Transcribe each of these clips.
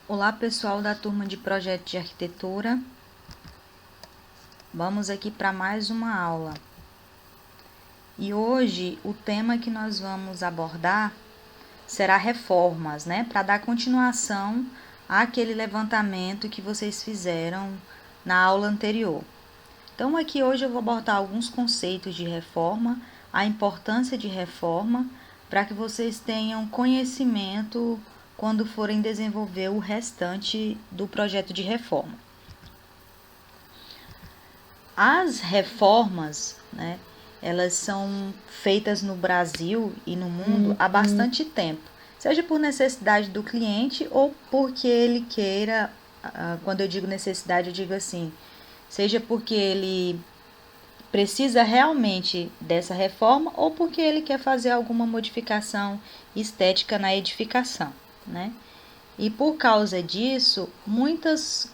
Olá pessoal da turma de Projeto de Arquitetura, vamos aqui para mais uma aula. E hoje o tema que nós vamos abordar será reformas, para dar continuação àquele levantamento que vocês fizeram na aula anterior. Então aqui hoje eu vou abordar alguns conceitos de reforma, a importância de reforma, para que vocês tenham conhecimento quando forem desenvolver o restante do projeto de reforma. As reformas, elas são feitas no Brasil e no mundo há bastante tempo, seja por necessidade do cliente ou porque ele queira, quando eu digo necessidade, eu digo assim, seja porque ele precisa realmente dessa reforma ou porque ele quer fazer alguma modificação estética na edificação, E por causa disso, muitos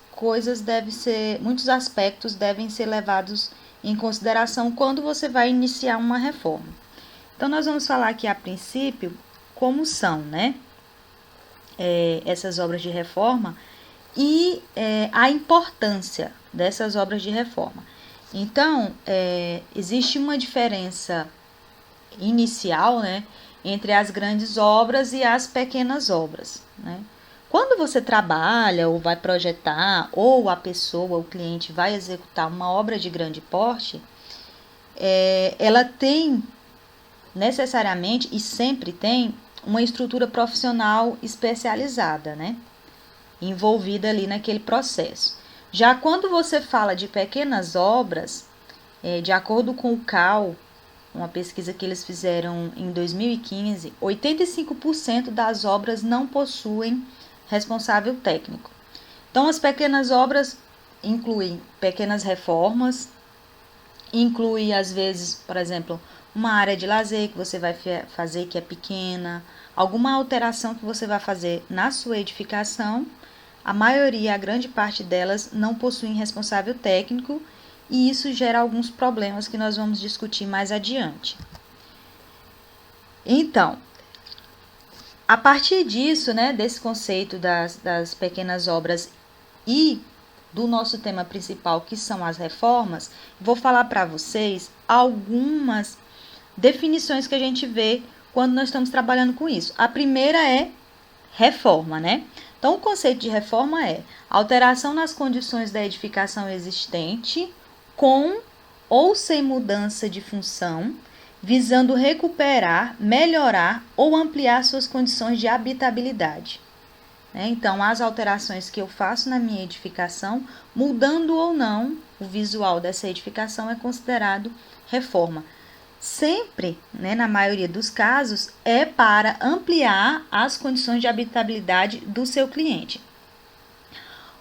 aspectos devem ser levados em consideração quando você vai iniciar uma reforma. Então, nós vamos falar aqui a princípio como são, essas obras de reforma e a importância dessas obras de reforma. Então, existe uma diferença inicial, entre as grandes obras e as pequenas obras, Quando você trabalha ou vai projetar, ou a pessoa, o cliente vai executar uma obra de grande porte, ela tem necessariamente e sempre tem uma estrutura profissional especializada, envolvida ali naquele processo. Já quando você fala de pequenas obras, de acordo com o CAL, uma pesquisa que eles fizeram em 2015, 85% das obras não possuem responsável técnico. Então, as pequenas obras incluem pequenas reformas, inclui, às vezes, por exemplo, uma área de lazer que você vai fazer que é pequena, alguma alteração que você vai fazer na sua edificação. A maioria, a grande parte delas, não possuem responsável técnico e isso gera alguns problemas que nós vamos discutir mais adiante. Então, a partir disso, desse conceito das pequenas obras e do nosso tema principal, que são as reformas, vou falar para vocês algumas definições que a gente vê quando nós estamos trabalhando com isso. A primeira é reforma, Então, o conceito de reforma é alteração nas condições da edificação existente, com ou sem mudança de função, visando recuperar, melhorar ou ampliar suas condições de habitabilidade. Então, as alterações que eu faço na minha edificação, mudando ou não o visual dessa edificação, é considerado reforma. Sempre, na maioria dos casos, é para ampliar as condições de habitabilidade do seu cliente.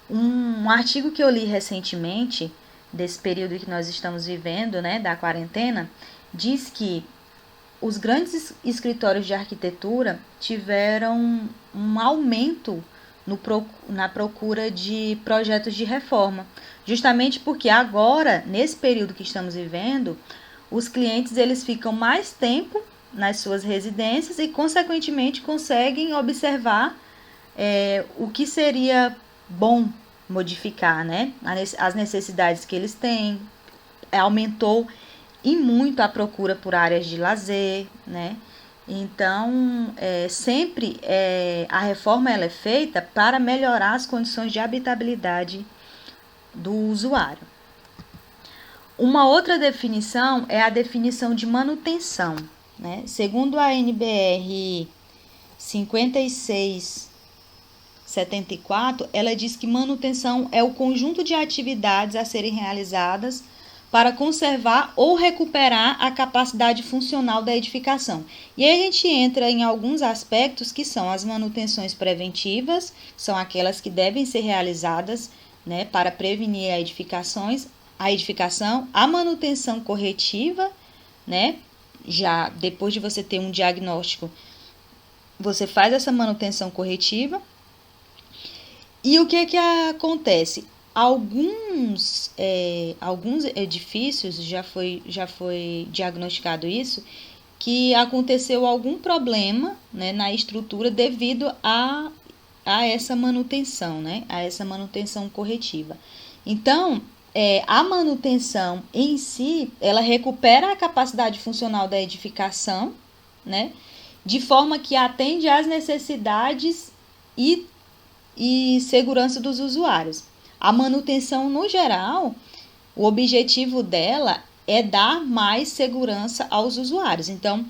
Um artigo que eu li recentemente, desse período que nós estamos vivendo, da quarentena, diz que os grandes escritórios de arquitetura tiveram um aumento na procura de projetos de reforma, justamente porque agora, nesse período que estamos vivendo, os clientes eles ficam mais tempo nas suas residências e, consequentemente, conseguem observar o que seria bom modificar, as necessidades que eles têm. Aumentou e muito a procura por áreas de lazer, Então, sempre a reforma ela é feita para melhorar as condições de habitabilidade do usuário. Uma outra definição é a definição de manutenção, Segundo a NBR 5674, ela diz que manutenção é o conjunto de atividades a serem realizadas para conservar ou recuperar a capacidade funcional da edificação. E aí a gente entra em alguns aspectos que são as manutenções preventivas, são aquelas que devem ser realizadas para prevenir a edificação, a manutenção corretiva, já depois de você ter um diagnóstico, você faz essa manutenção corretiva. E o que acontece? Alguns edifícios, já foi diagnosticado isso, que aconteceu algum problema na estrutura devido a a essa manutenção, né? A essa manutenção corretiva. Então, a manutenção em si, ela recupera a capacidade funcional da edificação, né? De forma que atende às necessidades e segurança dos usuários. A manutenção, no geral, o objetivo dela é dar mais segurança aos usuários. Então,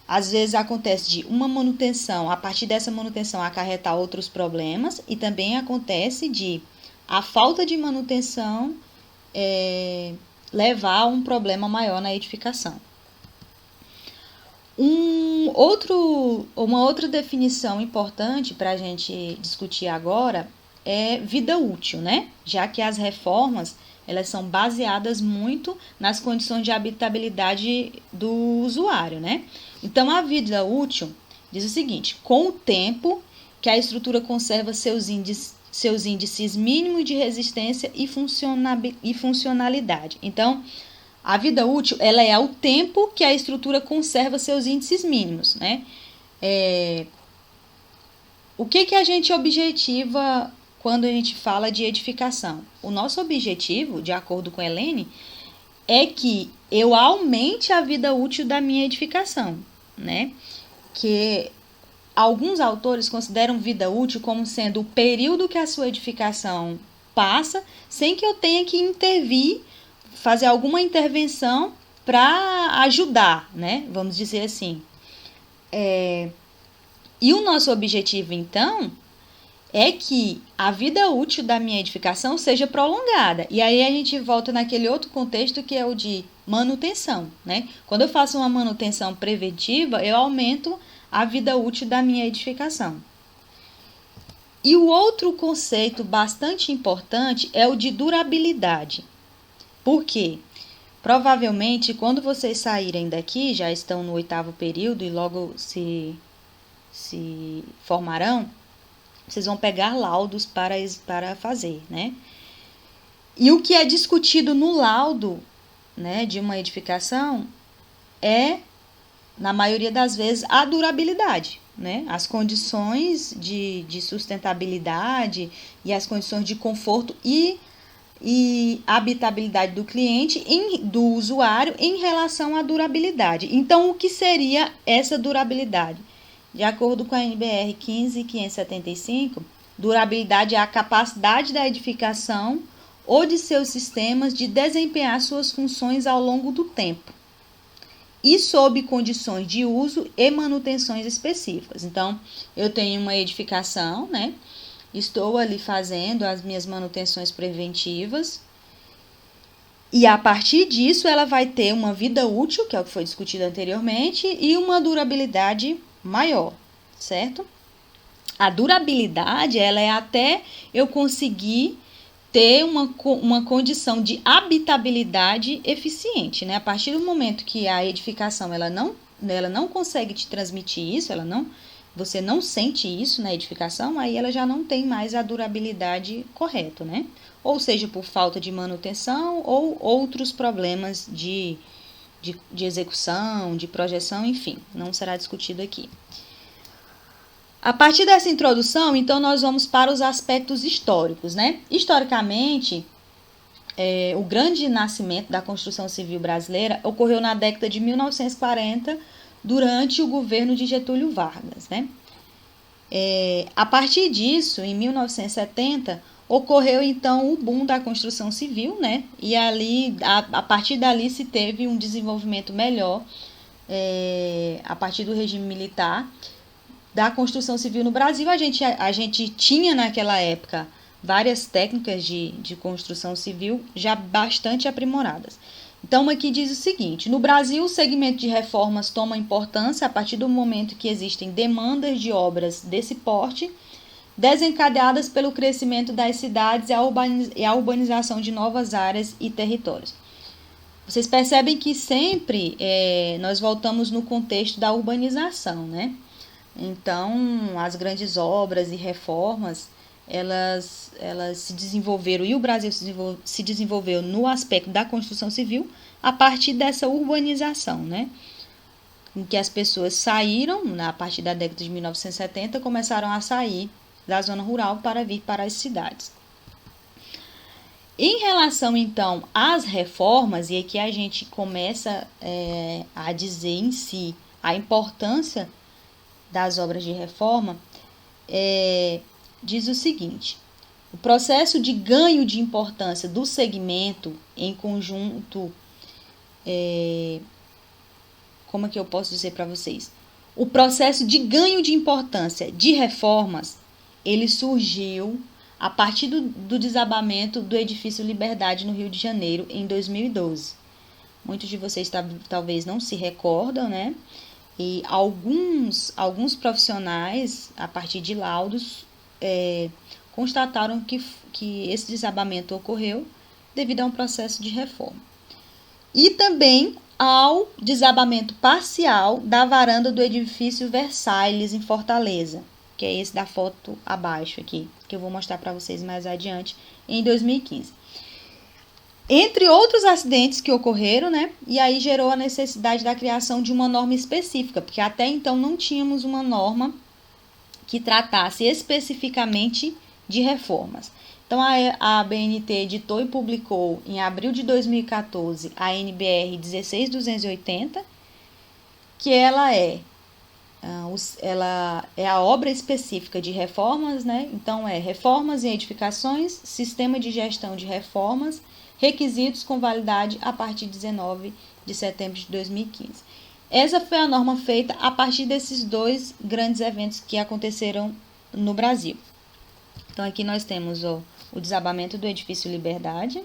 às vezes acontece de uma manutenção, a partir dessa manutenção acarretar outros problemas, e também acontece de a falta de manutenção levar a um problema maior na edificação. Uma outra definição importante para a gente discutir agora é vida útil, né? Já que as reformas elas são baseadas muito nas condições de habitabilidade do usuário, né? Então, a vida útil diz o seguinte: com o tempo que a estrutura conserva seus índices mínimos de resistência e funcionalidade. Então, a vida útil ela é o tempo que a estrutura conserva seus índices mínimos, né? O que a gente objetiva quando a gente fala de edificação? O nosso objetivo, de acordo com a Helene, é que eu aumente a vida útil da minha edificação, né? Que alguns autores consideram vida útil como sendo o período que a sua edificação passa sem que eu tenha que intervir, fazer alguma intervenção para ajudar, né? Vamos dizer assim. E o nosso objetivo, então, é que a vida útil da minha edificação seja prolongada. E aí a gente volta naquele outro contexto que é o de manutenção, né? Quando eu faço uma manutenção preventiva, eu aumento a vida útil da minha edificação. E o outro conceito bastante importante é o de durabilidade. Por quê? Provavelmente, quando vocês saírem daqui, já estão no 8º período e logo se formarão, vocês vão pegar laudos para fazer, né? E o que é discutido no laudo, né, de uma edificação é, na maioria das vezes, a durabilidade, né? As condições de sustentabilidade e as condições de conforto e habitabilidade do cliente, do usuário, em relação à durabilidade. Então, o que seria essa durabilidade? De acordo com a NBR 15575, durabilidade é a capacidade da edificação ou de seus sistemas de desempenhar suas funções ao longo do tempo e sob condições de uso e manutenções específicas. Então, eu tenho uma edificação, né? Estou ali fazendo as minhas manutenções preventivas e a partir disso ela vai ter uma vida útil, que é o que foi discutido anteriormente, e uma durabilidade maior, certo? A durabilidade, ela é até eu conseguir ter uma condição de habitabilidade eficiente, né? A partir do momento que a edificação ela não consegue te transmitir isso, você não sente isso na edificação, aí ela já não tem mais a durabilidade correta, né? Ou seja, por falta de manutenção ou outros problemas de execução, de projeção, enfim, não será discutido aqui. A partir dessa introdução, então, nós vamos para os aspectos históricos, né? Historicamente, o grande nascimento da construção civil brasileira ocorreu na década de 1940, durante o governo de Getúlio Vargas, né? A partir disso, em 1970, ocorreu então o boom da construção civil, né? E ali, a partir dali se teve um desenvolvimento melhor, a partir do regime militar, da construção civil no Brasil. A gente tinha naquela época várias técnicas de construção civil já bastante aprimoradas. Então, aqui diz o seguinte: no Brasil, o segmento de reformas toma importância a partir do momento que existem demandas de obras desse porte, desencadeadas pelo crescimento das cidades e a urbanização de novas áreas e territórios. Vocês percebem que sempre nós voltamos no contexto da urbanização, né? Então, as grandes obras e reformas, elas se desenvolveram, e o Brasil se desenvolveu no aspecto da construção civil a partir dessa urbanização, né? Em que as pessoas saíram, a partir da década de 1970, começaram a sair da zona rural para vir para as cidades. Em relação, então, às reformas, e aqui a gente começa a dizer em si a importância das obras de reforma, diz o seguinte: o processo de ganho de importância do segmento em conjunto, como é que eu posso dizer para vocês? O processo de ganho de importância de reformas, ele surgiu a partir do desabamento do edifício Liberdade no Rio de Janeiro em 2012. Muitos de vocês talvez não se recordam, né? E alguns profissionais, a partir de laudos, constataram que esse desabamento ocorreu devido a um processo de reforma. E também ao desabamento parcial da varanda do edifício Versailles, em Fortaleza, que é esse da foto abaixo aqui, que eu vou mostrar para vocês mais adiante, em 2015. Entre outros acidentes que ocorreram, né? E aí gerou a necessidade da criação de uma norma específica, porque até então não tínhamos uma norma que tratasse especificamente de reformas. Então, a ABNT editou e publicou em abril de 2014 a NBR 16280, que ela é a obra específica de reformas, né? Então, reformas e edificações, sistema de gestão de reformas, requisitos com validade a partir de 19 de setembro de 2015. Essa foi a norma feita a partir desses dois grandes eventos que aconteceram no Brasil. Então, aqui nós temos o desabamento do edifício Liberdade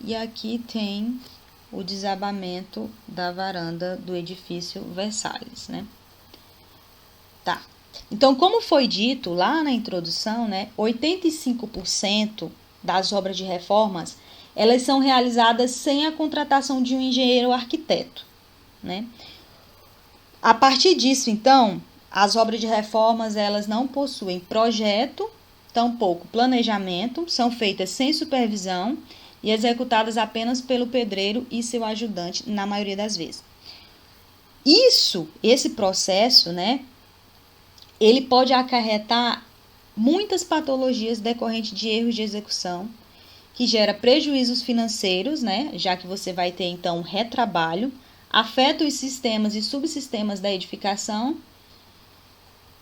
e aqui tem o desabamento da varanda do edifício Versalhes, né? Tá. Então, como foi dito lá na introdução, né, 85% das obras de reformas, elas são realizadas sem a contratação de um engenheiro ou arquiteto, né? A partir disso, então, as obras de reformas, elas não possuem projeto, tampouco planejamento, são feitas sem supervisão e executadas apenas pelo pedreiro e seu ajudante, na maioria das vezes. Esse processo, né, ele pode acarretar muitas patologias decorrentes de erros de execução, que gera prejuízos financeiros, né, já que você vai ter, então, retrabalho, afeta os sistemas e subsistemas da edificação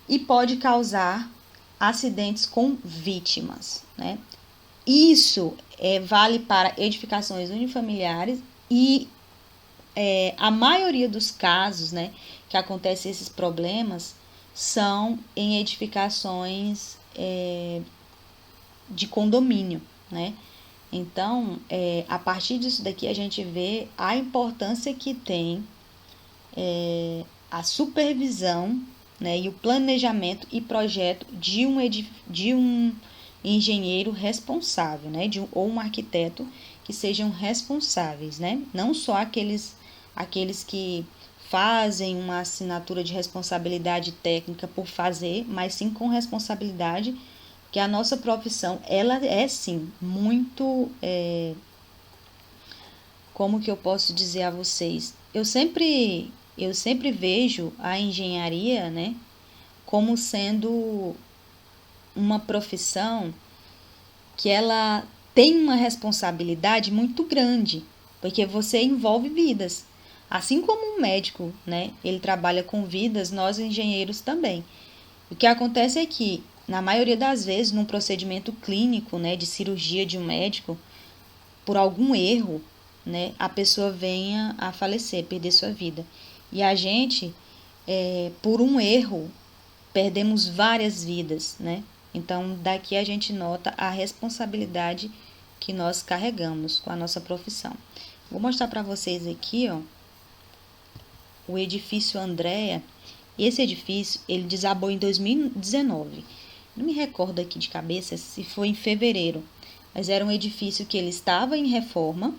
e pode causar acidentes com vítimas, né? Isso vale para edificações unifamiliares e a maioria dos casos, né, que acontecem esses problemas são em edificações de condomínio, né? Então, a partir disso daqui a gente vê a importância que tem a supervisão, né, e o planejamento e projeto de um engenheiro responsável, né, ou um arquiteto que sejam responsáveis, né? Não só aqueles que fazem uma assinatura de responsabilidade técnica por fazer, mas sim com responsabilidade, que a nossa profissão, ela é sim muito, como que eu posso dizer a vocês? Eu sempre vejo a engenharia, né, como sendo uma profissão que ela tem uma responsabilidade muito grande, porque você envolve vidas. Assim como um médico, né, ele trabalha com vidas, nós engenheiros também. O que acontece é que, na maioria das vezes, num procedimento clínico, né, de cirurgia de um médico, por algum erro, né, a pessoa venha a falecer, perder sua vida. E a gente, por um erro, perdemos várias vidas, né? Então, daqui a gente nota a responsabilidade que nós carregamos com a nossa profissão. Vou mostrar para vocês aqui, ó, o edifício Andréa. Esse edifício, ele desabou em 2019. Não me recordo aqui de cabeça se foi em fevereiro, mas era um edifício que ele estava em reforma,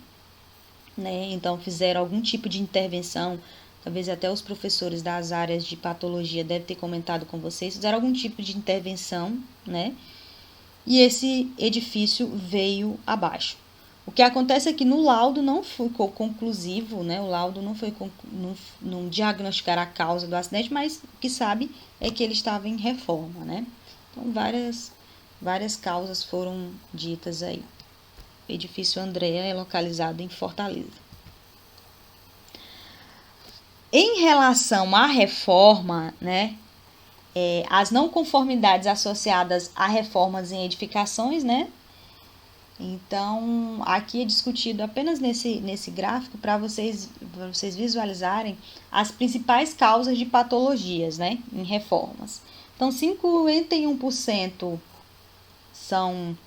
né? Então, fizeram algum tipo de intervenção, talvez até os professores das áreas de patologia devem ter comentado com vocês, fizeram algum tipo de intervenção, né? E esse edifício veio abaixo. O que acontece é que no laudo não ficou conclusivo, né? O laudo não diagnosticar a causa do acidente, mas o que sabe é que ele estava em reforma, né? Então, várias causas foram ditas aí. O edifício Andréa é localizado em Fortaleza. Em relação à reforma, né, as não conformidades associadas a reformas em edificações, né? Então, aqui é discutido apenas nesse gráfico para vocês visualizarem as principais causas de patologias, né, em reformas. Então, 51% são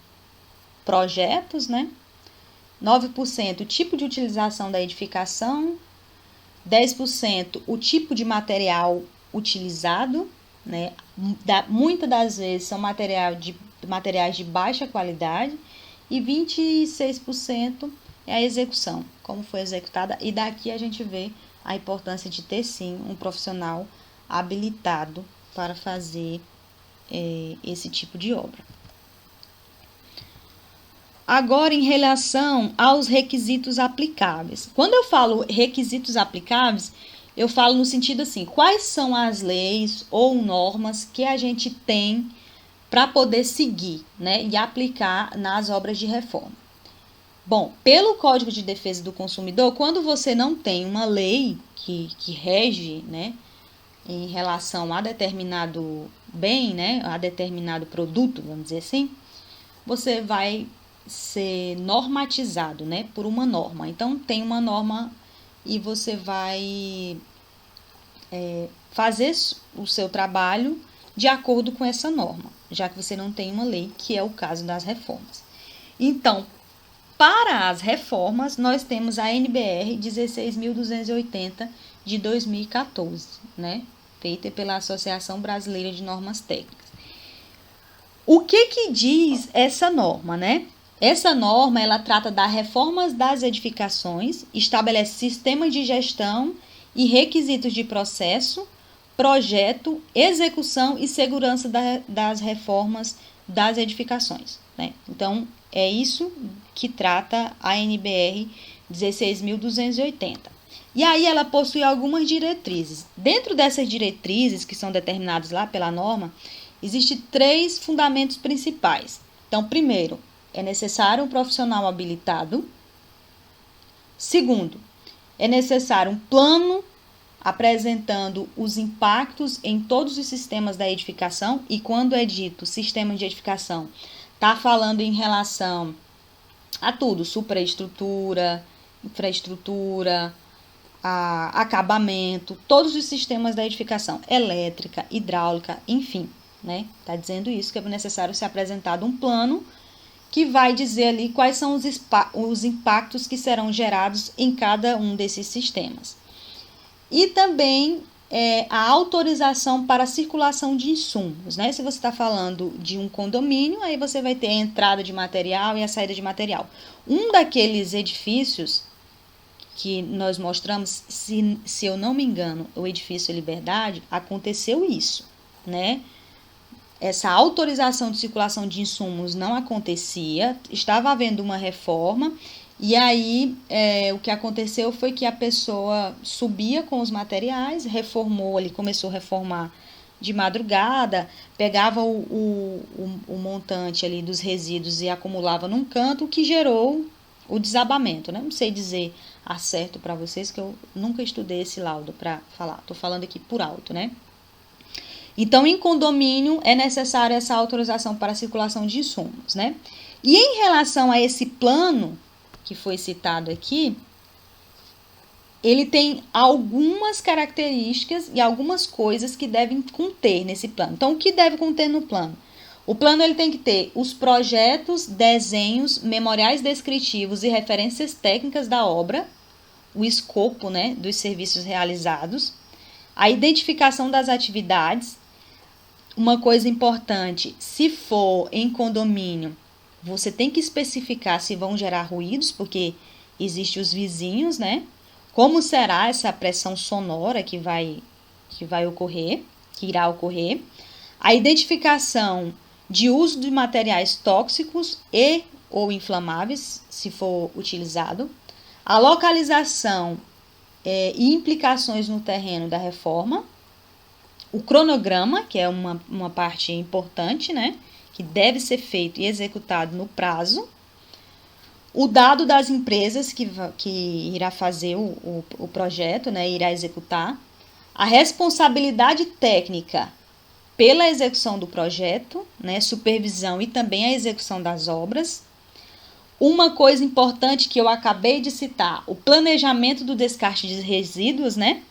projetos, né? 9% o tipo de utilização da edificação, 10% o tipo de material utilizado, né? Muitas das vezes são materiais de baixa qualidade, e 26% é a execução, como foi executada, e daqui a gente vê a importância de ter sim um profissional habilitado para fazer esse tipo de obra. Agora, em relação aos requisitos aplicáveis. Quando eu falo requisitos aplicáveis, eu falo no sentido assim, quais são as leis ou normas que a gente tem para poder seguir, né, e aplicar nas obras de reforma. Bom, pelo Código de Defesa do Consumidor, quando você não tem uma lei que rege, né, em relação a determinado bem, né, a determinado produto, vamos dizer assim, você vai ser normatizado, né, por uma norma. Então, tem uma norma e você vai fazer o seu trabalho de acordo com essa norma, já que você não tem uma lei, que é o caso das reformas. Então, para as reformas, nós temos a NBR 16.280 de 2014, né, feita pela Associação Brasileira de Normas Técnicas. O que diz essa norma, né? Essa norma, ela trata das reformas das edificações, estabelece sistemas de gestão e requisitos de processo, projeto, execução e segurança das reformas das edificações, né? Então, é isso que trata a NBR 16.280. E aí ela possui algumas diretrizes. Dentro dessas diretrizes, que são determinadas lá pela norma, existem 3 fundamentos principais. Então, primeiro, é necessário um profissional habilitado. Segundo, é necessário um plano apresentando os impactos em todos os sistemas da edificação. E quando é dito sistema de edificação, está falando em relação a tudo, superestrutura, infraestrutura, acabamento, todos os sistemas da edificação, elétrica, hidráulica, enfim, né? Está dizendo isso, que é necessário ser apresentado um plano que vai dizer ali quais são os impactos que serão gerados em cada um desses sistemas. E também a autorização para a circulação de insumos, né? Se você está falando de um condomínio, aí você vai ter a entrada de material e a saída de material. Um daqueles edifícios que nós mostramos, se eu não me engano, o edifício Liberdade, aconteceu isso, né? Essa autorização de circulação de insumos não acontecia, estava havendo uma reforma, e aí o que aconteceu foi que a pessoa subia com os materiais, reformou ali, começou a reformar de madrugada, pegava o montante ali dos resíduos e acumulava num canto, o que gerou o desabamento, né? Não sei dizer certo para vocês, que eu nunca estudei esse laudo para falar, estou falando aqui por alto, né? Então, em condomínio, é necessária essa autorização para a circulação de insumos, né? E em relação a esse plano que foi citado aqui, ele tem algumas características e algumas coisas que devem conter nesse plano. Então, o que deve conter no plano? O plano ele tem que ter os projetos, desenhos, memoriais descritivos e referências técnicas da obra, o escopo, né, dos serviços realizados, a identificação das atividades. Uma coisa importante, se for em condomínio, você tem que especificar se vão gerar ruídos, porque existem os vizinhos, né? Como será essa pressão sonora que vai ocorrer, que irá ocorrer. A identificação de uso de materiais tóxicos e ou inflamáveis, se for utilizado. A localização e implicações no terreno da reforma. o cronograma, que é uma parte importante, né? Que deve ser feito e executado no prazo. O dado das empresas que irá fazer o projeto, né? Irá executar. A responsabilidade técnica pela execução do projeto, né? Supervisão e também a execução das obras. Uma coisa importante que eu acabei de citar, o planejamento do descarte de resíduos, né?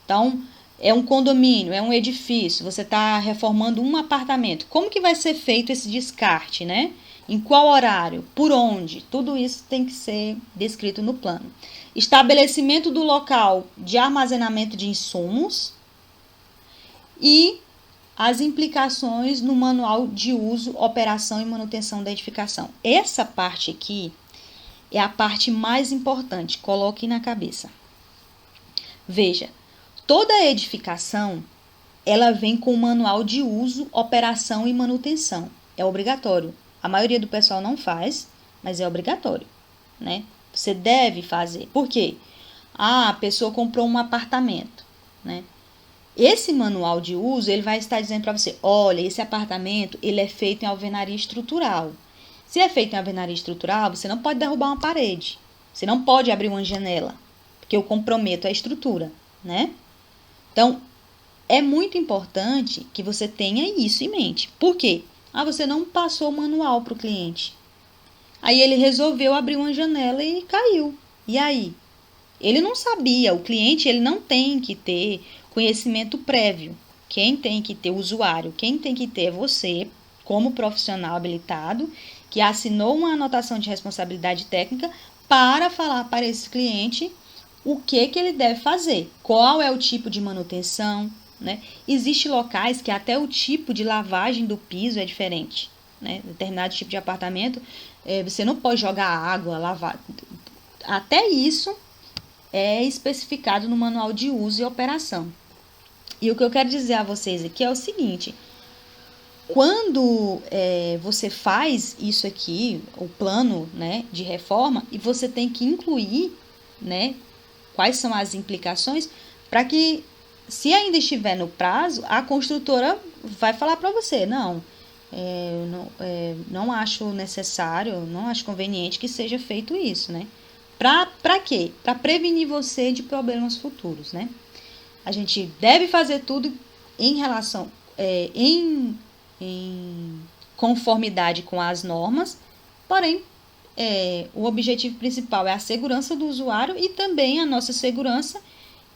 Então, é um condomínio, é um edifício, você está reformando um apartamento. Como que vai ser feito esse descarte, né? Em qual horário? Por onde? Tudo isso tem que ser descrito no plano. Estabelecimento do local de armazenamento de insumos e as implicações no manual de uso, operação e manutenção da edificação. Essa parte aqui é a parte mais importante, coloque na cabeça. Veja, toda edificação, ela vem com o manual de uso, operação e manutenção. É obrigatório. A maioria do pessoal não faz, mas é obrigatório, né? Você deve fazer. Por quê? A pessoa comprou um apartamento, né? Esse manual de uso, ele vai estar dizendo para você, olha, esse apartamento, ele é feito em alvenaria estrutural. Se é feito em alvenaria estrutural, você não pode derrubar uma parede. Você não pode abrir uma janela, porque eu comprometo a estrutura, né? Então, é muito importante que você tenha isso em mente. Por quê? Você não passou o manual para o cliente. Aí ele resolveu abrir uma janela e caiu. E aí? Ele não sabia, o cliente ele não tem que ter conhecimento prévio. Quem tem que ter o usuário, quem tem que ter é você, como profissional habilitado, que assinou uma anotação de responsabilidade técnica para falar para esse cliente o que ele deve fazer, qual é o tipo de manutenção, né? Existem locais que até o tipo de lavagem do piso é diferente, né? Determinado tipo de apartamento, você não pode jogar água, lavar. Até isso é especificado no manual de uso e operação. E o que eu quero dizer a vocês aqui é o seguinte: quando você faz isso aqui, o plano, né, de reforma, e você tem que incluir, né, quais são as implicações, para que, se ainda estiver no prazo, a construtora vai falar para você, não acho necessário, não acho conveniente que seja feito isso, né? Para quê? Para prevenir você de problemas futuros, né? A gente deve fazer tudo em relação, em conformidade com as normas, porém, o objetivo principal é a segurança do usuário e também a nossa segurança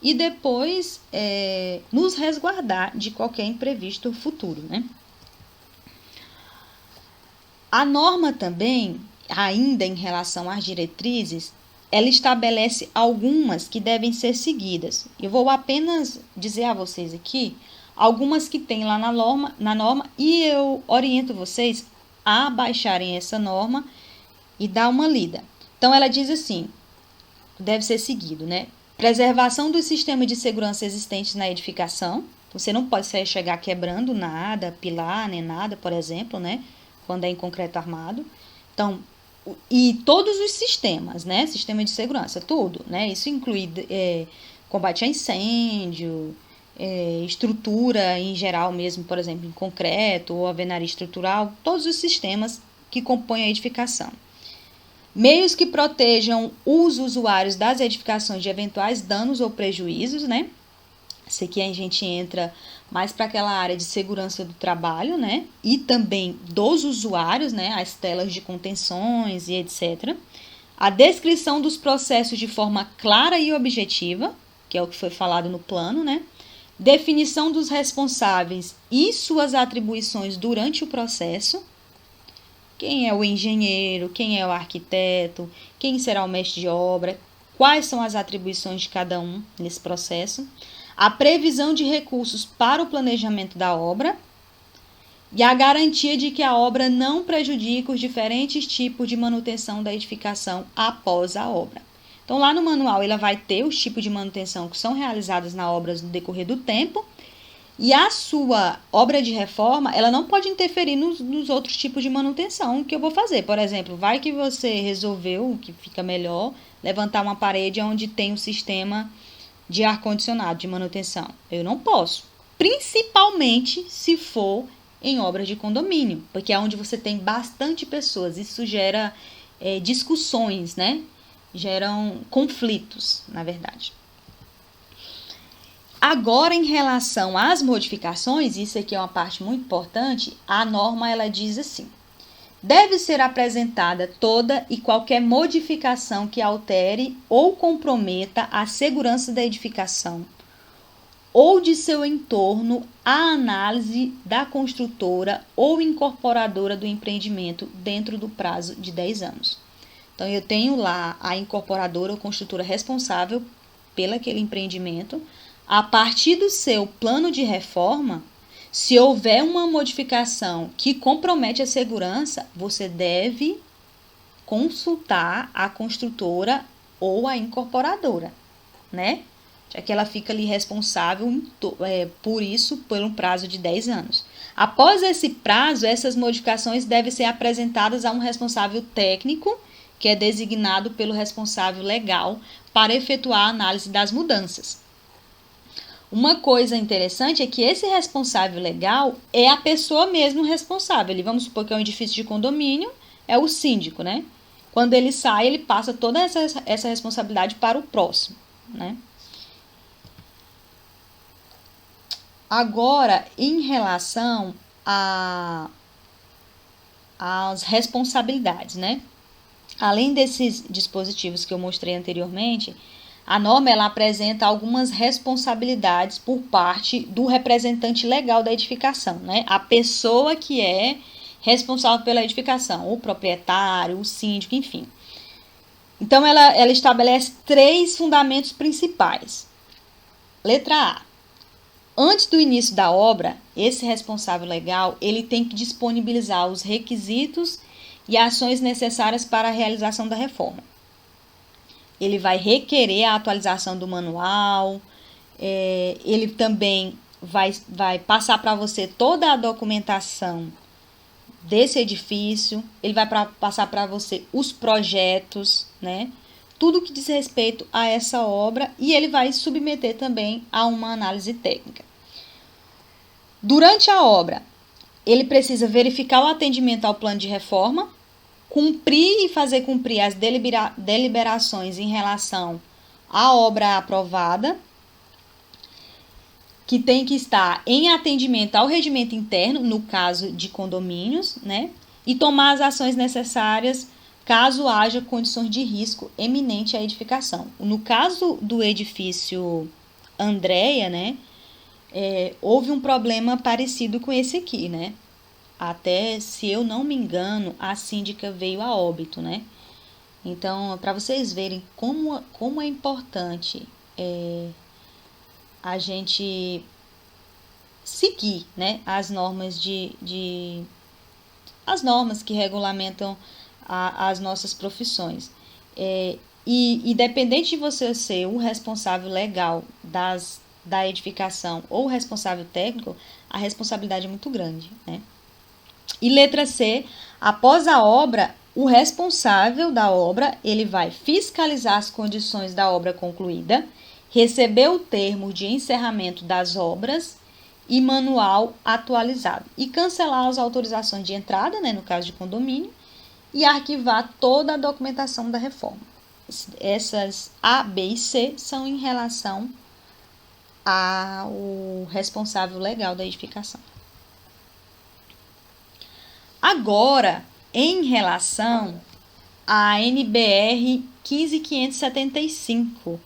e depois nos resguardar de qualquer imprevisto futuro, né? A norma também, ainda em relação às diretrizes, ela estabelece algumas que devem ser seguidas. Eu vou apenas dizer a vocês aqui algumas que tem lá na norma e eu oriento vocês a baixarem essa norma e dar uma lida. Então, ela diz assim, deve ser seguido, né? Preservação do sistema de segurança existentes na edificação. Você não pode chegar quebrando nada, pilar, nem nada, por exemplo, né? Quando é em concreto armado. Então, e todos os sistemas, né? Sistema de segurança, tudo, né? Isso inclui combate a incêndio, estrutura em geral mesmo, por exemplo, em concreto ou alvenaria estrutural, todos os sistemas que compõem a edificação. Meios que protejam os usuários das edificações de eventuais danos ou prejuízos, né? Isso aqui a gente entra mais para aquela área de segurança do trabalho, né? E também dos usuários, né? As telas de contenções e etc. A descrição dos processos de forma clara e objetiva, que é o que foi falado no plano, né? Definição dos responsáveis e suas atribuições durante o processo. Quem é o engenheiro, quem é o arquiteto, quem será o mestre de obra, quais são as atribuições de cada um nesse processo. A previsão de recursos para o planejamento da obra e a garantia de que a obra não prejudique os diferentes tipos de manutenção da edificação após a obra. Então, lá no manual, ela vai ter os tipos de manutenção que são realizadas na obra no decorrer do tempo e a sua obra de reforma, ela não pode interferir nos outros tipos de manutenção que eu vou fazer. Por exemplo, vai que você resolveu, que fica melhor, levantar uma parede onde tem um sistema de ar-condicionado, de manutenção. Eu não posso, principalmente se for em obras de condomínio, porque é onde você tem bastante pessoas. Isso gera discussões, né? Geram conflitos, na verdade. Agora, em relação às modificações, isso aqui é uma parte muito importante, a norma ela diz assim: deve ser apresentada toda e qualquer modificação que altere ou comprometa a segurança da edificação ou de seu entorno à análise da construtora ou incorporadora do empreendimento dentro do prazo de 10 anos. Então, eu tenho lá a incorporadora ou construtora responsável pelo aquele empreendimento. A partir do seu plano de reforma, se houver uma modificação que compromete a segurança, você deve consultar a construtora ou a incorporadora, né? Já que ela fica ali responsável por isso por um prazo de 10 anos. Após esse prazo, essas modificações devem ser apresentadas a um responsável técnico, que é designado pelo responsável legal para efetuar a análise das mudanças. Uma coisa interessante é que esse responsável legal é a pessoa mesmo responsável. Vamos supor que é um edifício de condomínio, é o síndico, né? Quando ele sai, ele passa toda essa responsabilidade para o próximo, né? Agora, em relação às responsabilidades, né? Além desses dispositivos que eu mostrei anteriormente, a norma ela apresenta algumas responsabilidades por parte do representante legal da edificação, né? A pessoa que é responsável pela edificação, o proprietário, o síndico, enfim. Então, ela estabelece 3 fundamentos principais. Letra A. Antes do início da obra, esse responsável legal ele tem que disponibilizar os requisitos e ações necessárias para a realização da reforma. Ele vai requerer a atualização do manual, ele também vai passar para você toda a documentação desse edifício, ele vai passar para você os projetos, né? Tudo que diz respeito a essa obra, e ele vai submeter também a uma análise técnica. Durante a obra, ele precisa verificar o atendimento ao plano de reforma, cumprir e fazer cumprir as deliberações em relação à obra aprovada, que tem que estar em atendimento ao regimento interno, no caso de condomínios, né? E tomar as ações necessárias caso haja condições de risco eminente à edificação. No caso do edifício Andréia, né? Houve um problema parecido com esse aqui, né? Até, se eu não me engano, a síndica veio a óbito, né? Então, para vocês verem como é importante a gente seguir, né, as normas as normas que regulamentam as nossas profissões. E independente de você ser o responsável legal da edificação ou o responsável técnico, a responsabilidade é muito grande, né? E letra C, após a obra, o responsável da obra, ele vai fiscalizar as condições da obra concluída, receber o termo de encerramento das obras e manual atualizado, e cancelar as autorizações de entrada, né, no caso de condomínio, e arquivar toda a documentação da reforma. Essas A, B e C são em relação ao responsável legal da edificação. Agora, em relação à NBR 15575,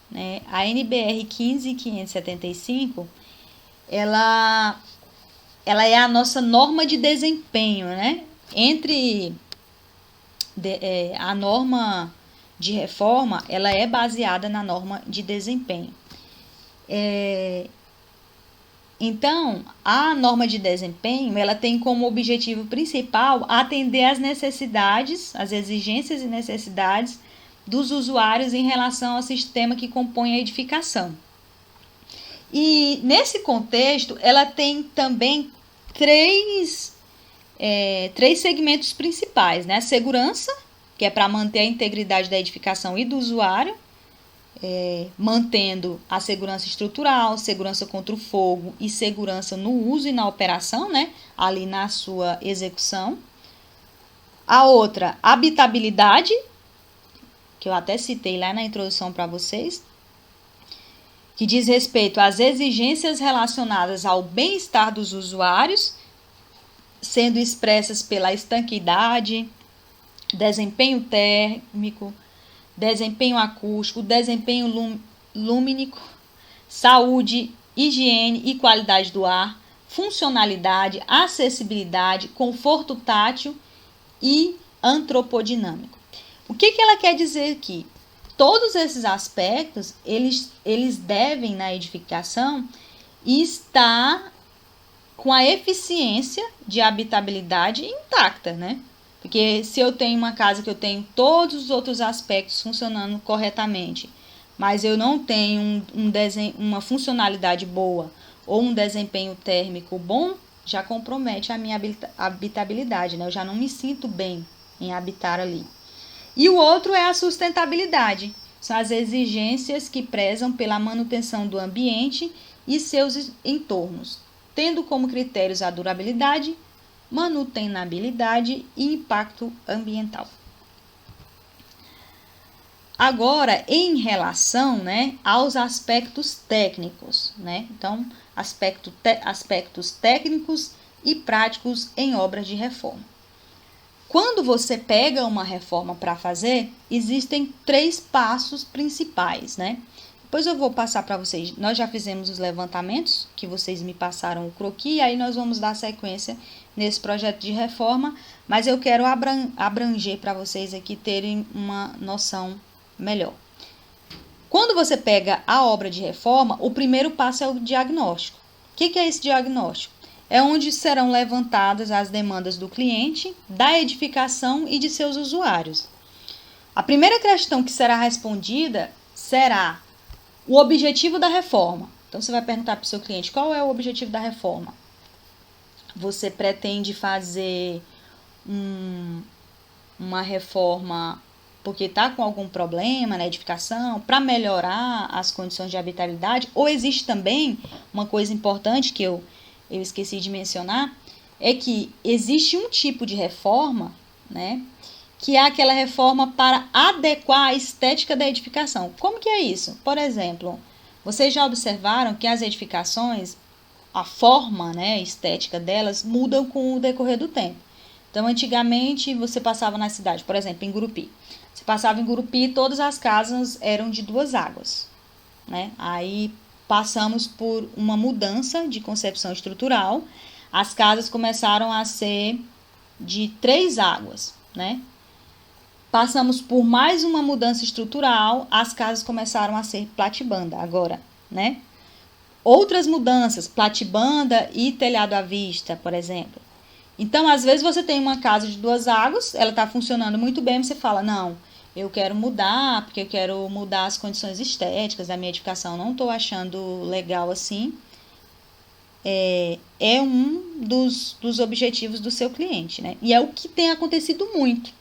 né? A NBR 15575, ela é a nossa norma de desempenho, né? Entre a norma de reforma, ela é baseada na norma de desempenho. Então, a norma de desempenho, ela tem como objetivo principal atender às necessidades, às exigências e necessidades dos usuários em relação ao sistema que compõe a edificação. E, nesse contexto, ela tem também três segmentos principais, né? A segurança, que é para manter a integridade da edificação e do usuário, mantendo a segurança estrutural, segurança contra o fogo e segurança no uso e na operação, né? Ali na sua execução. A outra, habitabilidade, que eu até citei lá na introdução para vocês, que diz respeito às exigências relacionadas ao bem-estar dos usuários, sendo expressas pela estanqueidade, desempenho térmico, desempenho acústico, desempenho lumínico, saúde, higiene e qualidade do ar, funcionalidade, acessibilidade, conforto tátil e antropodinâmico. O que ela quer dizer aqui? Todos esses aspectos, eles devem, na edificação, estar com a eficiência de habitabilidade intacta, né? Porque se eu tenho uma casa que eu tenho todos os outros aspectos funcionando corretamente, mas eu não tenho uma funcionalidade boa ou um desempenho térmico bom, já compromete a minha habitabilidade, né? Eu já não me sinto bem em habitar ali. E o outro é a sustentabilidade. São as exigências que prezam pela manutenção do ambiente e seus entornos, tendo como critérios a durabilidade, manutenabilidade e impacto ambiental. Agora, em relação, né, aos aspectos técnicos, né? Então, aspectos técnicos e práticos em obras de reforma. Quando você pega uma reforma para fazer, existem 3 passos principais, né? Depois eu vou passar para vocês. Nós já fizemos os levantamentos, que vocês me passaram o croquis, e aí nós vamos dar sequência nesse projeto de reforma, mas eu quero abranger para vocês aqui terem uma noção melhor. Quando você pega a obra de reforma, o primeiro passo é o diagnóstico. O que é esse diagnóstico? É onde serão levantadas as demandas do cliente, da edificação e de seus usuários. A primeira questão que será respondida será o objetivo da reforma. Então, você vai perguntar para o seu cliente qual é o objetivo da reforma. Você pretende fazer uma reforma porque está com algum problema na edificação, para melhorar as condições de habitabilidade? Ou existe também uma coisa importante que eu esqueci de mencionar, é que existe um tipo de reforma, né, que é aquela reforma para adequar a estética da edificação. Como que é isso? Por exemplo, vocês já observaram que as edificações, a forma, né, estética delas mudam com o decorrer do tempo. Então, antigamente, você passava na cidade, por exemplo, em Gurupi. Você passava em Gurupi e todas as casas eram de 2 águas, né? Aí passamos por uma mudança de concepção estrutural, as casas começaram a ser de 3 águas, né? Passamos por mais uma mudança estrutural, as casas começaram a ser platibanda agora, né? Outras mudanças, platibanda e telhado à vista, por exemplo. Então, às vezes você tem uma casa de 2 águas, ela está funcionando muito bem, você fala, não, eu quero mudar, porque eu quero mudar as condições estéticas da minha edificação, não estou achando legal assim. É um dos objetivos do seu cliente, né? E é o que tem acontecido muito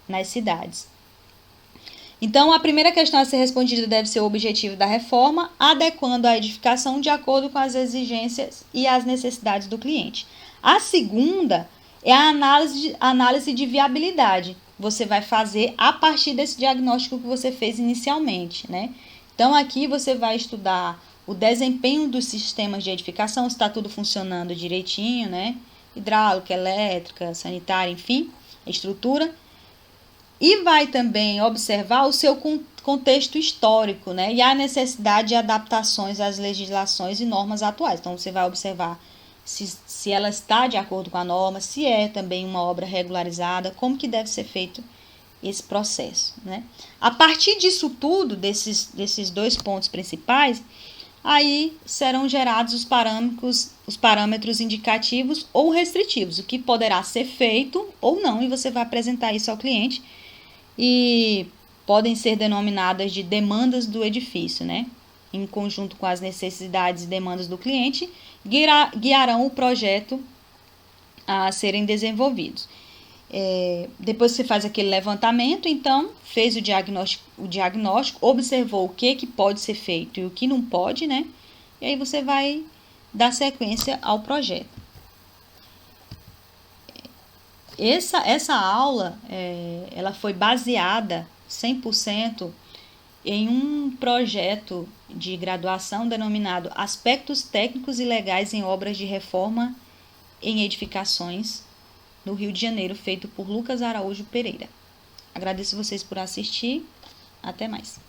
nas cidades. Então, a primeira questão a ser respondida deve ser o objetivo da reforma, adequando a edificação de acordo com as exigências e as necessidades do cliente. A segunda é a análise de viabilidade. Você vai fazer a partir desse diagnóstico que você fez inicialmente, né? Então, aqui você vai estudar o desempenho dos sistemas de edificação, se está tudo funcionando direitinho, né? Hidráulica, elétrica, sanitária, enfim, estrutura. E vai também observar o seu contexto histórico, né? E a necessidade de adaptações às legislações e normas atuais. Então, você vai observar se ela está de acordo com a norma, se é também uma obra regularizada, como que deve ser feito esse processo, né? A partir disso tudo, desses 2 pontos principais, aí serão gerados os parâmetros indicativos ou restritivos, o que poderá ser feito ou não, e você vai apresentar isso ao cliente, e podem ser denominadas de demandas do edifício, né? Em conjunto com as necessidades e demandas do cliente, guiarão o projeto a serem desenvolvidos. Depois você faz aquele levantamento, então, fez o diagnóstico, observou o que pode ser feito e o que não pode, né? E aí você vai dar sequência ao projeto. Essa aula, ela foi baseada 100% em um projeto de graduação denominado Aspectos Técnicos e Legais em Obras de Reforma em Edificações, no Rio de Janeiro, feito por Lucas Araújo Pereira. Agradeço vocês por assistir. Até mais.